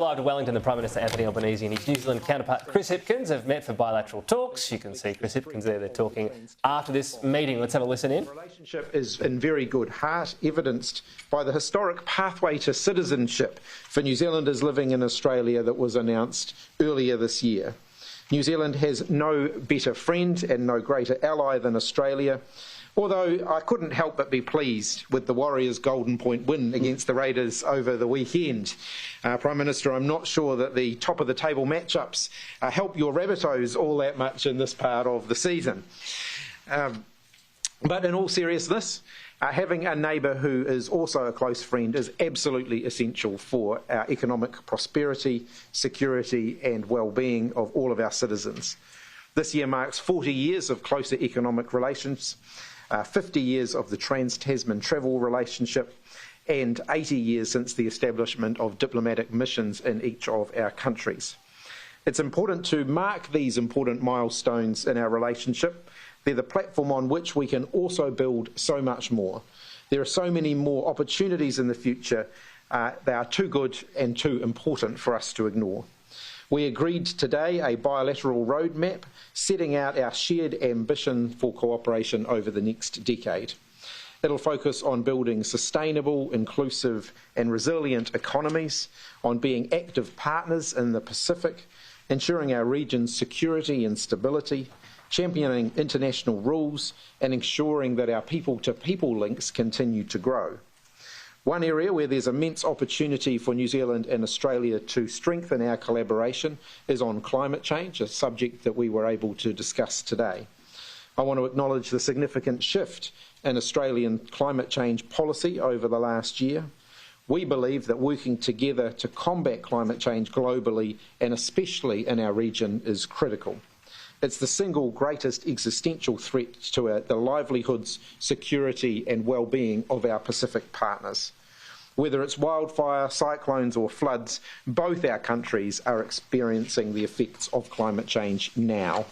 Live to Wellington, the Prime Minister Anthony Albanese and his New Zealand counterpart Chris Hipkins have met for bilateral talks. You can see Chris Hipkins there. They're talking after this meeting. Let's have a listen in. The relationship is in very good heart, evidenced by the historic pathway to citizenship for New Zealanders living in Australia that was announced earlier this year. New Zealand has no better friend and no greater ally than Australia, although I couldn't help but be pleased with the Warriors' Golden Point win against the Raiders over the weekend. Prime Minister, I'm not sure that the top-of-the-table matchups help your Rabbitohs all that much in this part of the season. But in all seriousness, having a neighbour who is also a close friend is absolutely essential for our economic prosperity, security and well-being of all of our citizens. This year marks 40 years of closer economic relations, 50 years of the Trans-Tasman travel relationship, and 80 years since the establishment of diplomatic missions in each of our countries. It's important to mark these important milestones in our relationship. They're the platform on which we can also build so much more. There are so many more opportunities in the future. They are too good and too important for us to ignore. We agreed today a bilateral roadmap setting out our shared ambition for cooperation over the next decade. It'll focus on building sustainable, inclusive and resilient economies, on being active partners in the Pacific, ensuring our region's security and stability, championing international rules and ensuring that our people-to-people links continue to grow. One area where there's immense opportunity for New Zealand and Australia to strengthen our collaboration is on climate change, a subject that we were able to discuss today. I want to acknowledge the significant shift in Australian climate change policy over the last year. We believe that working together to combat climate change globally and especially in our region is critical. It's the single greatest existential threat to the livelihoods, security and well-being of our Pacific partners. Whether it's wildfire, cyclones or floods, both our countries are experiencing the effects of climate change now.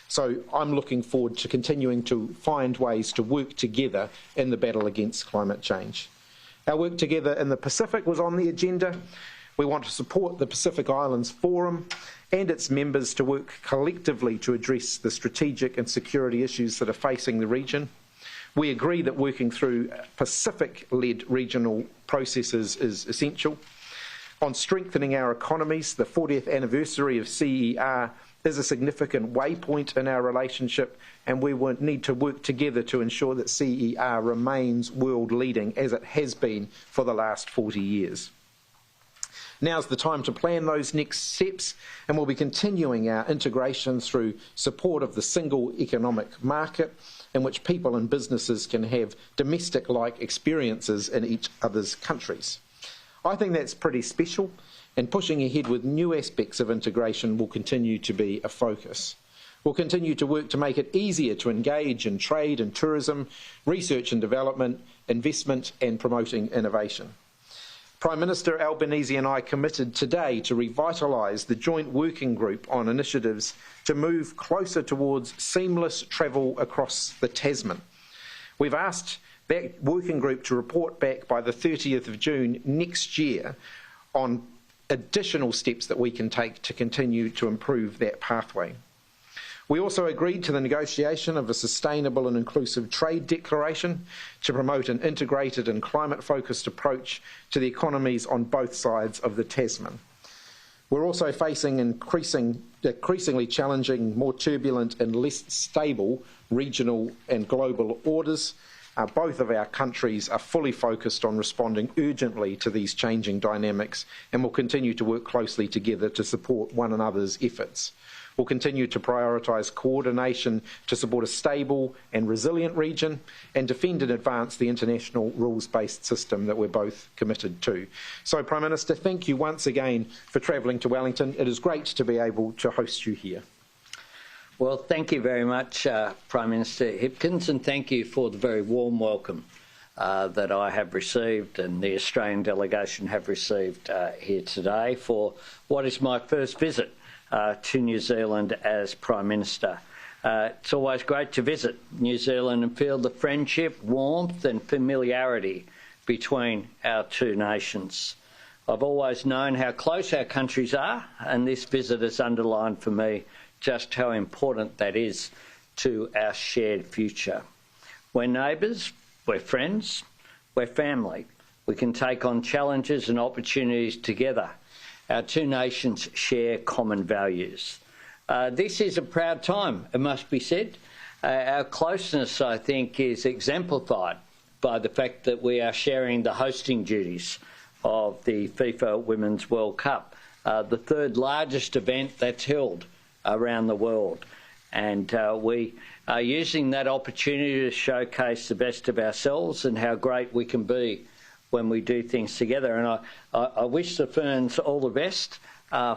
So I'm looking forward to continuing to find ways to work together in the battle against climate change. Our work together in the Pacific was on the agenda. We want to support the Pacific Islands Forum and its members to work collectively to address the strategic and security issues that are facing the region. We agree that working through Pacific-led regional processes is essential. On strengthening our economies, the 40th anniversary of CER is a significant waypoint in our relationship, and we will need to work together to ensure that CER remains world-leading as it has been for the last 40 years. Now's the time to plan those next steps, and we'll be continuing our integration through support of the single economic market in which people and businesses can have domestic-like experiences in each other's countries. I think that's pretty special, and pushing ahead with new aspects of integration will continue to be a focus. We'll continue to work to make it easier to engage in trade and tourism, research and development, investment and promoting innovation. Prime Minister Albanese and I committed today to revitalise the joint working group on initiatives to move closer towards seamless travel across the Tasman. We've asked that working group to report back by the 30th of June next year on additional steps that we can take to continue to improve that pathway. We also agreed to the negotiation of a sustainable and inclusive trade declaration to promote an integrated and climate-focused approach to the economies on both sides of the Tasman. We're also facing increasingly challenging, more turbulent and less stable regional and global orders. Both of our countries are fully focused on responding urgently to these changing dynamics and will continue to work closely together to support one another's efforts. We'll continue to prioritise coordination to support a stable and resilient region and defend and advance the international rules-based system that we're both committed to. So, Prime Minister, thank you once again for travelling to Wellington. It is great to be able to host you here. Well, thank you very much, Prime Minister Hipkins, and thank you for the very warm welcome that I have received and the Australian delegation have received here today for what is my first visit to New Zealand as Prime Minister. It's always great to visit New Zealand and feel the friendship, warmth and familiarity between our two nations. I've always known how close our countries are, and this visit has underlined for me just how important that is to our shared future. We're neighbours, we're friends, we're family. We can take on challenges and opportunities together. Our two nations share common values. This is a proud time, it must be said. Our closeness, I think, is exemplified by the fact that we are sharing the hosting duties of the FIFA Women's World Cup, the third largest event that's held around the world. And we are using that opportunity to showcase the best of ourselves and how great we can be when we do things together. And I wish the Ferns all the best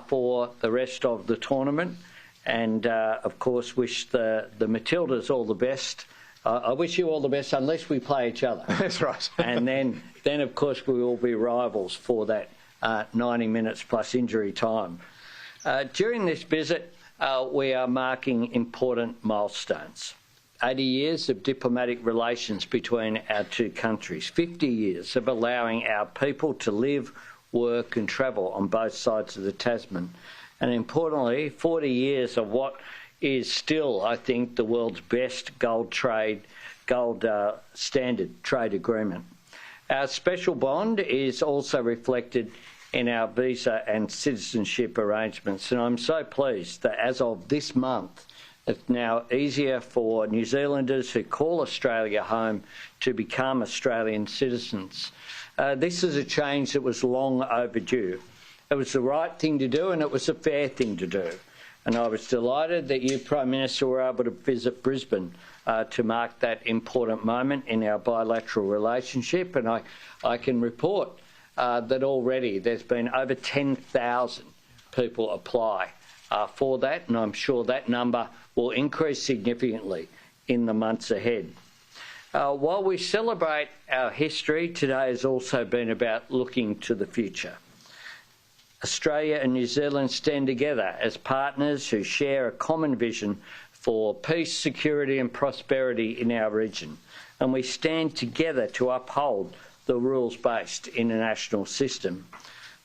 for the rest of the tournament, and of course wish the Matildas all the best. I wish you all the best unless we play each other. That's right. And then of course we will be rivals for that 90 minutes plus injury time. During this visit, we are marking important milestones. 80 years of diplomatic relations between our two countries, 50 years of allowing our people to live, work and travel on both sides of the Tasman, and importantly, 40 years of what is still, I think, the world's best gold standard trade agreement. Our special bond is also reflected in our visa and citizenship arrangements, and I'm so pleased that as of this month, it's now easier for New Zealanders who call Australia home to become Australian citizens. This is a change that was long overdue. It was the right thing to do and it was a fair thing to do. And I was delighted that you, Prime Minister, were able to visit Brisbane to mark that important moment in our bilateral relationship. And I can report that already there's been over 10,000 people apply for that, and I'm sure that number will increase significantly in the months ahead. While we celebrate our history, today has also been about looking to the future. Australia and New Zealand stand together as partners who share a common vision for peace, security and prosperity in our region, and we stand together to uphold the rules-based international system.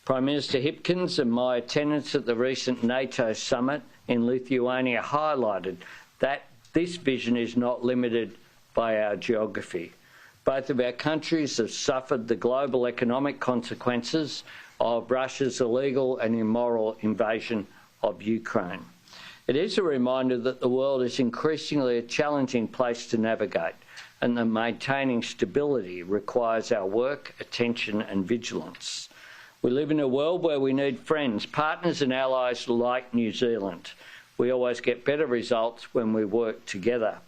Prime Minister Hipkins and my attendance at the recent NATO summit in Lithuania highlighted that this vision is not limited by our geography. Both of our countries have suffered the global economic consequences of Russia's illegal and immoral invasion of Ukraine. It is a reminder that the world is increasingly a challenging place to navigate, and that maintaining stability requires our work, attention and vigilance. We live in a world where we need friends, partners and allies like New Zealand. We always get better results when we work together.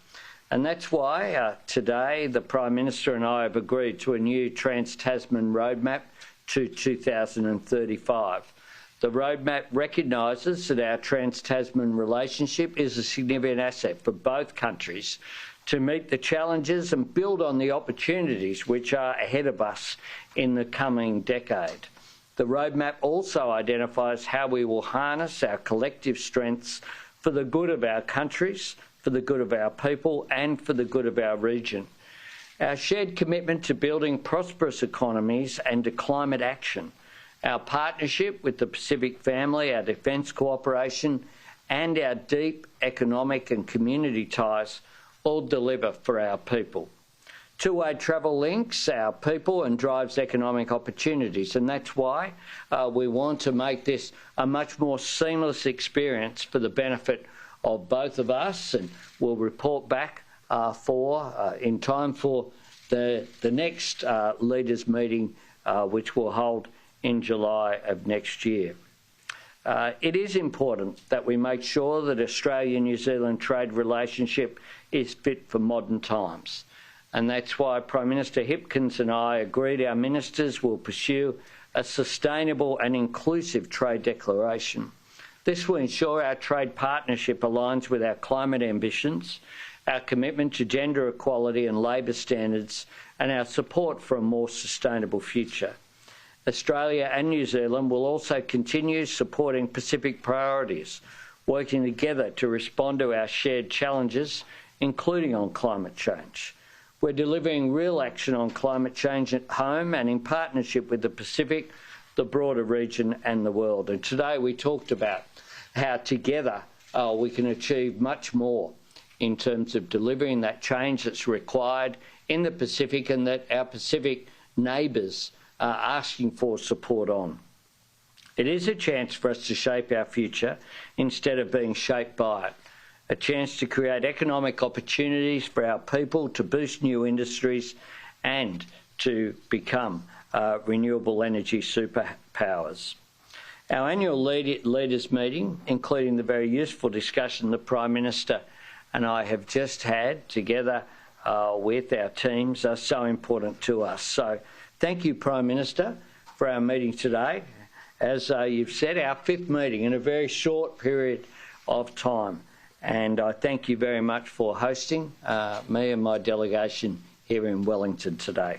And that's why today the Prime Minister and I have agreed to a new Trans-Tasman roadmap to 2035. The roadmap recognises that our Trans-Tasman relationship is a significant asset for both countries to meet the challenges and build on the opportunities which are ahead of us in the coming decade. The roadmap also identifies how we will harness our collective strengths for the good of our countries, for the good of our people and for the good of our region. Our shared commitment to building prosperous economies and to climate action, our partnership with the Pacific family, our defence cooperation and our deep economic and community ties all deliver for our people. Two-way travel links our people and drives economic opportunities, and that's why we want to make this a much more seamless experience for the benefit of both of us, and we'll report back in time for the next leaders' meeting, which we'll hold in July of next year. It is important that we make sure that Australia-New Zealand trade relationship is fit for modern times. And that's why Prime Minister Hipkins and I agreed our ministers will pursue a sustainable and inclusive trade declaration. This will ensure our trade partnership aligns with our climate ambitions, our commitment to gender equality and labour standards, and our support for a more sustainable future. Australia and New Zealand will also continue supporting Pacific priorities, working together to respond to our shared challenges, including on climate change. We're delivering real action on climate change at home, and in partnership with the Pacific, the broader region and the world. And today we talked about how together we can achieve much more in terms of delivering that change that's required in the Pacific and that our Pacific neighbours are asking for support on. It is a chance for us to shape our future instead of being shaped by it. A chance to create economic opportunities for our people, to boost new industries and to become renewable energy superpowers. Our annual leaders meeting, including the very useful discussion the Prime Minister and I have just had together with our teams, are so important to us. So thank you, Prime Minister, for our meeting today. As you've said, our 5th meeting in a very short period of time. And I thank you very much for hosting me and my delegation here in Wellington today.